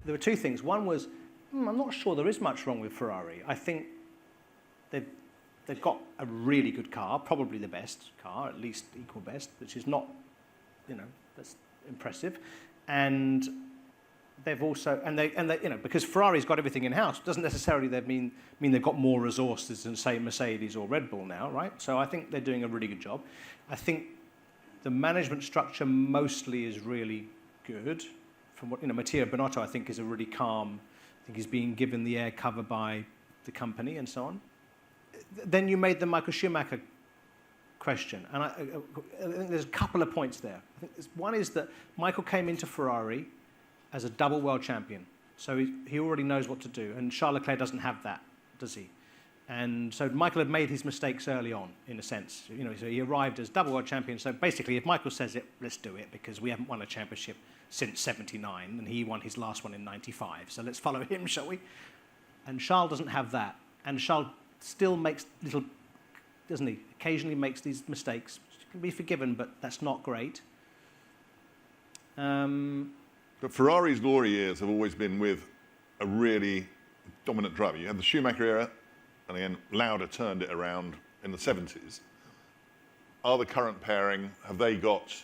There were two things. One was, I'm not sure there is much wrong with Ferrari. I think they've got a really good car, probably the best car, at least equal best, which is not, that's impressive. And they've also, and they, because Ferrari's got everything in-house, doesn't necessarily mean they've got more resources than, say, Mercedes or Red Bull now, right? So I think they're doing a really good job. I think the management structure mostly is really good. From what, Matteo Binotto, I think, is a really calm, I think he's being given the air cover by the company and so on. Then you made the Michael Schumacher question, and I think there's a couple of points there. I think one is that Michael came into Ferrari as a double world champion, so he already knows what to do, and Charles Leclerc doesn't have that, does he? And so Michael had made his mistakes early on, in a sense. So he arrived as double world champion. So basically, if Michael says it, let's do it, because we haven't won a championship since '79, and he won his last one in '95. So let's follow him, shall we? And Charles doesn't have that, and Charles still makes little, doesn't he? Occasionally makes these mistakes, which can be forgiven, but that's not great. But Ferrari's glory years have always been with a really dominant driver. You had the Schumacher era, and again, Lauda turned it around in the 70s. Are the current pairing, have they got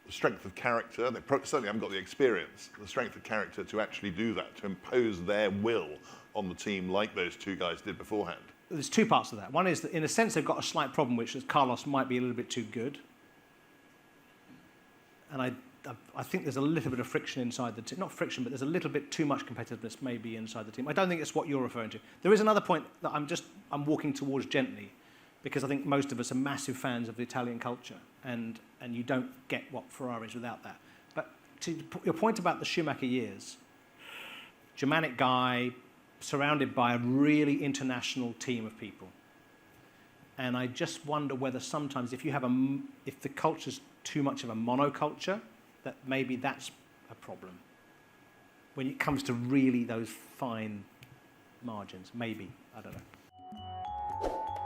the strength of character? They certainly haven't got the experience, the strength of character to actually do that, to impose their will on the team like those two guys did beforehand. There's two parts to that. One is that, in a sense, they've got a slight problem, which is Carlos might be a little bit too good. And I think there's a little bit of friction inside the team. Not friction, but there's a little bit too much competitiveness maybe inside the team. I don't think it's what you're referring to. There is another point that I'm walking towards gently, because I think most of us are massive fans of the Italian culture, and you don't get what Ferrari is without that. But to your point about the Schumacher years, Germanic guy, surrounded by a really international team of people. And I just wonder whether sometimes if the culture's too much of a monoculture, that maybe that's a problem. When it comes to really those fine margins, maybe, I don't know.